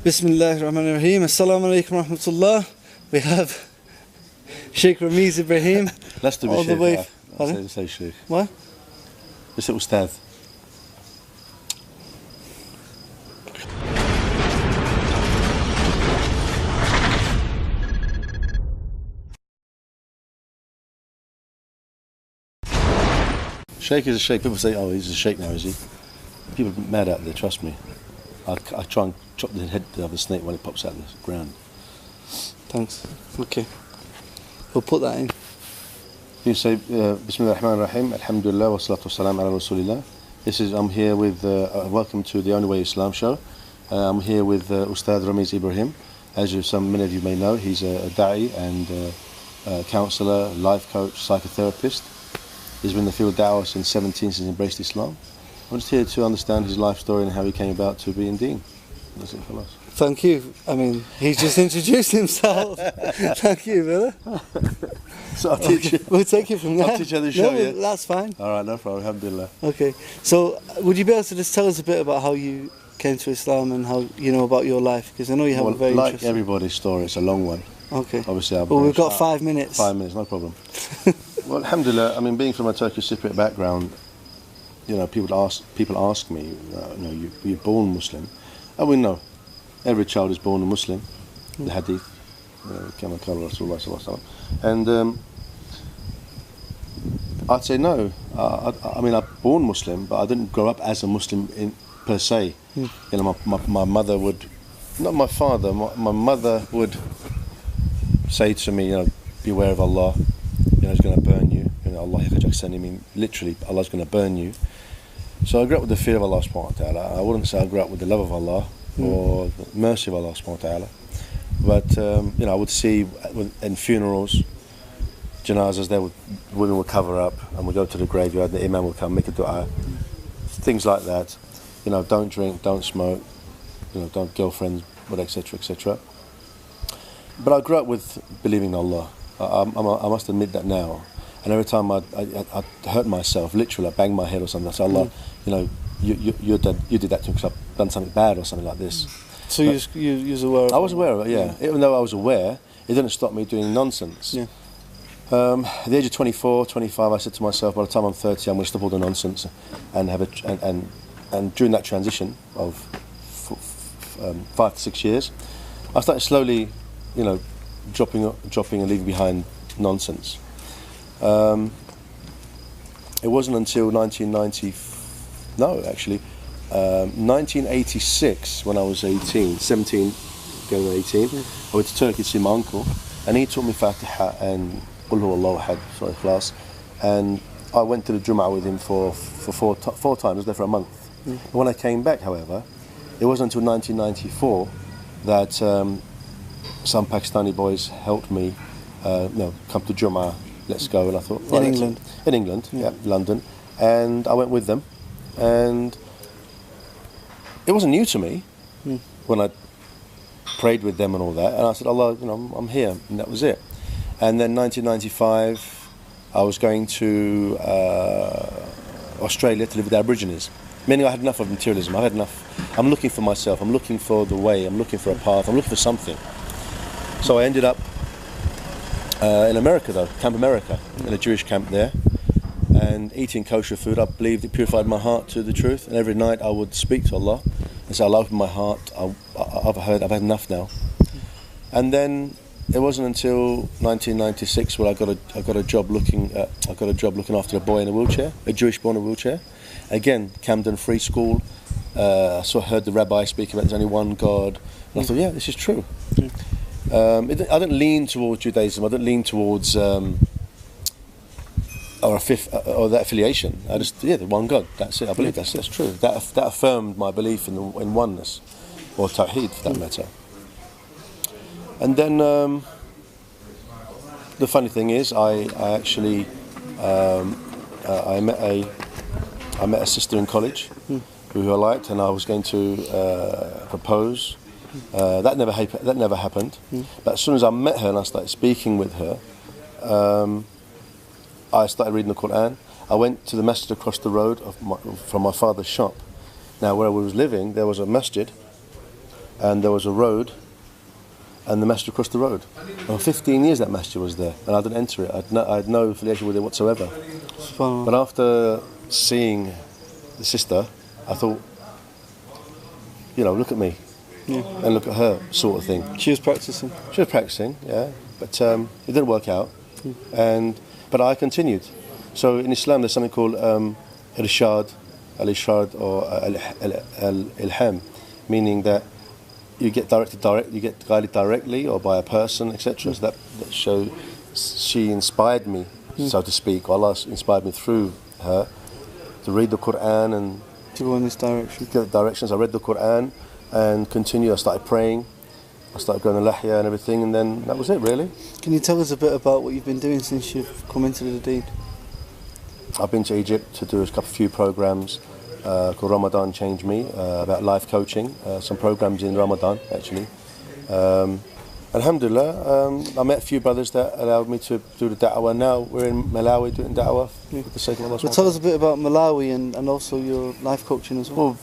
Bismillahirrahmanirrahim. Assalamu alaikum wa rahmatullah. We have Sheikh Ramiz Ibrhaim. Let's do all the way. Say Sheikh. What? It's Ustadh. Sheikh is a sheikh. People say, oh, he's a sheikh now, is he? People are mad out there, trust me. I try and chop the head of the snake when it pops out of the ground. Thanks. Okay. We'll put that in. You say, Bismillah ar-Rahman ar-Rahim, Alhamdulillah, wa salatu wa salam ala Rasulillah. I'm here with, welcome to the Only Way Islam show. I'm here with Ustadh Ramiz Ibrhaim. As many of you may know, he's a da'i and counsellor, life coach, psychotherapist. He's been in the field of da'wah since 17, since he embraced Islam. I'm just here to understand his life story and how he came about to be in Deen. That's it for us. Thank you. I mean, he just introduced himself. Thank you, brother. So I'll teach you. We'll take it from there. I'll teach you how to show you. That's fine. All right, no problem. Alhamdulillah. Okay. So, would you be able to just tell us a bit about how you came to Islam and how you know about your life? Because I know you have a very like interesting... everybody's story, it's a long one. Okay. Obviously, well, we've got 5 minutes. 5 minutes, no problem. Well, alhamdulillah, I mean, being from a Turkish Cypriot background, you know, people ask me, you know, you're born Muslim. And we know, every child is born a Muslim. The hadith, kama qala Rasulullah sallallahu alaihi wasallam. And I'd say no. I mean, I'm born Muslim, but I didn't grow up as a Muslim per se. You know, my mother would, not my father, my mother would say to me, you know, beware of Allah. You know, He's going to burn you. You know, Allah yakajak, I mean, literally, Allah's going to burn you. So I grew up with the fear of Allah subhanahu wa ta'ala. I wouldn't say I grew up with the love of Allah or the mercy of Allah subhanahu wa ta'ala. But, you know, I would see in funerals, janazas, women would cover up and we'd go to the graveyard, the imam would come, make a dua, things like that. You know, don't drink, don't smoke, you know, don't girlfriends, etc., etc. But I grew up with believing in Allah. I must admit that now. And every time I'd hurt myself, literally, I'd bang my head or something. I said, Allah, you know, you did that to me because I've done something bad or something like this. So you was aware of it? I was aware of it, yeah. Even though I was aware, it didn't stop me doing nonsense. Yeah. At the age of 24, 25, I said to myself, by the time I'm 30, I'm going to stop all the nonsense and have and during that transition of 5 to 6 years, I started slowly, you know, dropping and leaving behind nonsense. It wasn't until 1986 when I was 17, going on 18, I went to Turkey to see my uncle, and he taught me Fatiha and Qul Huwa Allahu Ahad, sorry, class, and I went to the Jum'ah with him for four times. I was there for a month. And when I came back, however, it wasn't until 1994 that some Pakistani boys helped me, you know, come to Jum'ah, let's go. And I thought, in England? In England, yeah, London. And I went with them. And it wasn't new to me when I prayed with them and all that. And I said, Allah, you know, I'm here. And that was it. And then 1995, I was going to Australia to live with the Aborigines. Meaning I had enough of materialism. I had enough. I'm looking for myself. I'm looking for the way. I'm looking for a path. I'm looking for something. So I ended up in America, though, Camp America, in a Jewish camp there, and eating kosher food. I believed it purified my heart to the truth. And every night I would speak to Allah and say, "Allah, open my heart. I've had enough now." And then it wasn't until 1996 when I got a job looking after a boy in a wheelchair, a Jewish boy in a wheelchair. Again, Camden Free School. I heard the rabbi speak about there's only one God, and I thought, yeah, this is true. I didn't lean towards Judaism. I didn't lean towards or that affiliation. I just, the one God. That's it. I believe that's true. That affirmed my belief in oneness, or Tawheed for that matter. And then the funny thing is, I actually I met a sister in college who I liked, and I was going to propose. That never happened. But as soon as I met her and I started speaking with her, I started reading the Quran, I went to the masjid across the road from my father's shop. Now, where I was living, there was a masjid, and there was a road, and the masjid across the road. And for 15 years that masjid was there, and I didn't enter it. I had no affiliation with it whatsoever. But after seeing the sister, I thought, look at me, and look at her, sort of thing. She was practicing? She was practicing, yeah, but it didn't work out. But I continued. So in Islam there's something called Irshad, al-Irshad or al-Ilham, meaning that you get guided directly or by a person, etc. So that she inspired me, so to speak. Allah inspired me through her to read the Quran and to go in this direction. Get directions. I read the Quran and continued. I started praying. I started going to Lahya and everything, and then that was it, really. Can you tell us a bit about what you've been doing since you've come into the Deen? I've been to Egypt to do a few programs called Ramadan Changed Me, about life coaching, some programs in Ramadan, actually. Alhamdulillah, I met a few brothers that allowed me to do the da'wah. Now we're in Malawi doing da'wah for the sake of Allah. Well, tell us a bit about Malawi and also your life coaching as well. Well,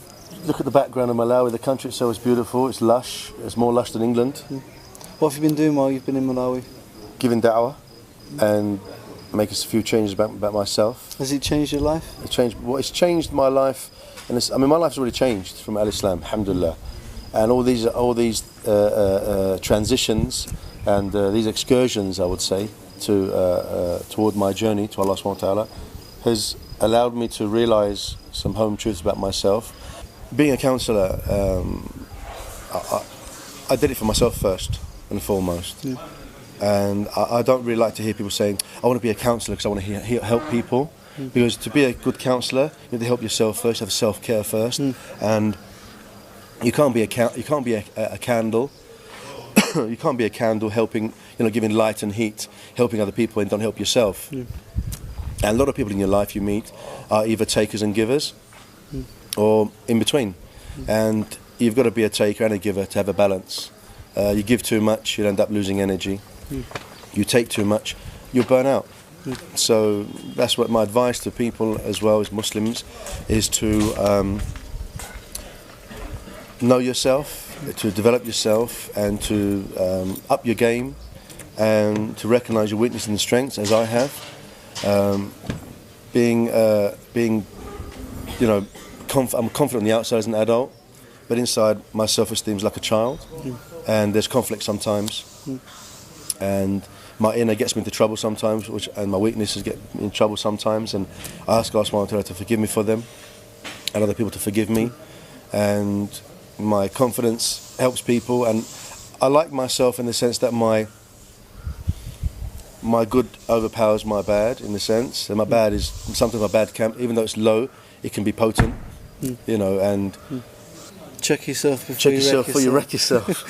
look at the background of Malawi. The country itself is beautiful, it's lush, it's more lush than England. What have you been doing while you've been in Malawi? Giving da'wah and making a few changes about myself. Has it changed your life? It's changed my life, and my life's already changed from Al-Islam, alhamdulillah. And all these transitions and these excursions, I would say, toward my journey to Allah subhanahu wa ta'ala, has allowed me to realise some home truths about myself. Being a counsellor, I did it for myself first and foremost. And I don't really like to hear people saying, I want to be a counsellor because I want to help people. Because to be a good counsellor, you have to help yourself first, have self-care first. And you can't be a candle. You can't be a candle helping, giving light and heat, helping other people and don't help yourself. And a lot of people in your life you meet are either takers and givers or in between. And you've got to be a taker and a giver to have a balance. You give too much, you'll end up losing energy. You take too much, you'll burn out. So that's what my advice to people as well as Muslims is to know yourself, to develop yourself and to up your game and to recognise your weaknesses and strengths as I have. I'm confident on the outside as an adult, but inside my self-esteem is like a child, and there's conflict sometimes, and my inner gets me into trouble sometimes, and my weaknesses get me in trouble sometimes, and I ask Allah subhanahu wa ta'ala to forgive me for them, and other people to forgive me, and my confidence helps people, and I like myself in the sense that my good overpowers my bad, in the sense, and my bad is sometimes my bad can, even though it's low, it can be potent, and check yourself before you wreck yourself.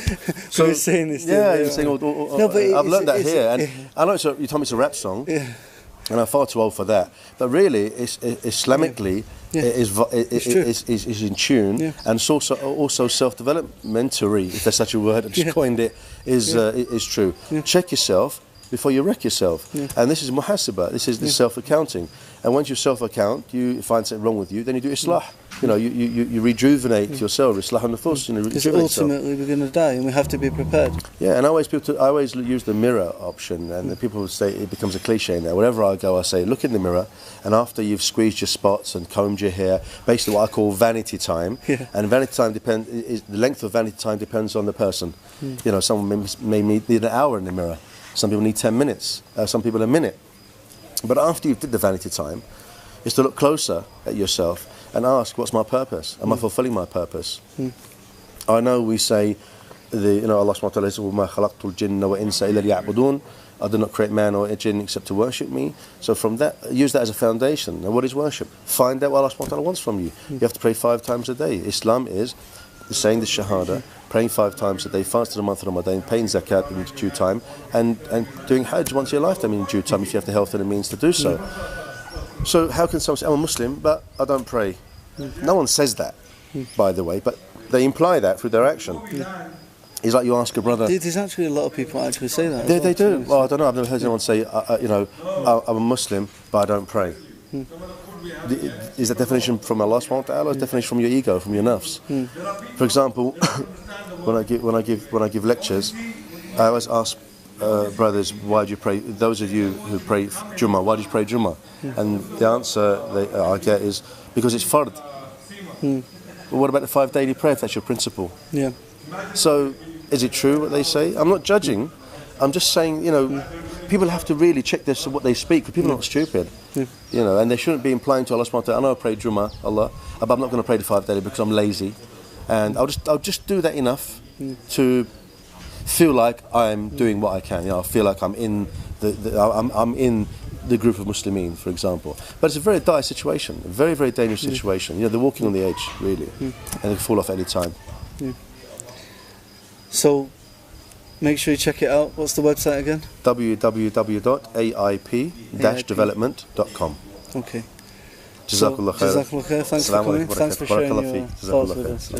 So we're saying this. You're saying, I've learned that here, and I know you told me it's a rap song, and I'm far too old for that. But really, it's Islamically, is in tune, and it's also self-developmentary, if there's such a word. I just coined it. Is true. Check yourself before you wreck yourself, and this is muhasabah. This is the self-accounting. And once you self-account, you find something wrong with you, then you do islah. You rejuvenate yourself, islah an-nufus. Because ultimately we're going to die, and we have to be prepared. Yeah, and I always use the mirror option, and the people would say it becomes a cliche now. Wherever I go, I say, look in the mirror, and after you've squeezed your spots and combed your hair, basically what I call vanity time. And vanity time the length of vanity time depends on the person. Someone may need an hour in the mirror. Some people need 10 minutes. Some people a minute. But after you've did the vanity time, is to look closer at yourself and ask, what's my purpose? Am I fulfilling my purpose? I know we say, Allah subhanahu wa ta'ala says, وَمَا خَلَقْتُ الْجِنَّ وَإِنسَ إِلَّا لِيَعْبُدُونَ, I did not create man or a jinn except to worship me. So from that, use that as a foundation. And what is worship? Find out what Allah subhanahu wa ta'ala wants from you. You have to pray 5 times a day. Islam is saying the Shahada, praying 5 times a day, fasting the month of Ramadan, paying zakat in due time, and doing Hajj once in your lifetime in due time if you have the health and the means to do so. So how can someone say, I'm a Muslim, but I don't pray? No one says that, by the way, but they imply that through their action. It's like you ask a brother. There's actually a lot of people actually say that. They do. Well, I don't know. I've never heard anyone say, I'm a Muslim, but I don't pray. Is that definition from Allah subhanahu wa ta'ala, or is definition from your ego, from your nafs? For example, when I give lectures, I always ask brothers, why do you pray? Those of you who pray Jummah, why do you pray Jummah? And the answer I get is because it's fard. But what about the 5 daily prayer? If that's your principle. Yeah. So, is it true what they say? I'm not judging. I'm just saying, people have to really check this what they speak, because people are not stupid. And they shouldn't be implying to Allah subhanahu wa ta'ala, I know I pray Jummah, Allah, but I'm not going to pray the 5 daily because I'm lazy. And I'll just do that enough to feel like I'm doing what I can. I feel like I'm in I'm in the group of Muslimin, for example. But it's a very dire situation, a very, very dangerous situation. They're walking on the edge, really, and they can fall off any time. So, make sure you check it out. What's the website again? www.aip-development.com. Okay. Jazakallah khair. Jazakallah khair. Thanks for coming. Thanks for sharing your thoughts with us.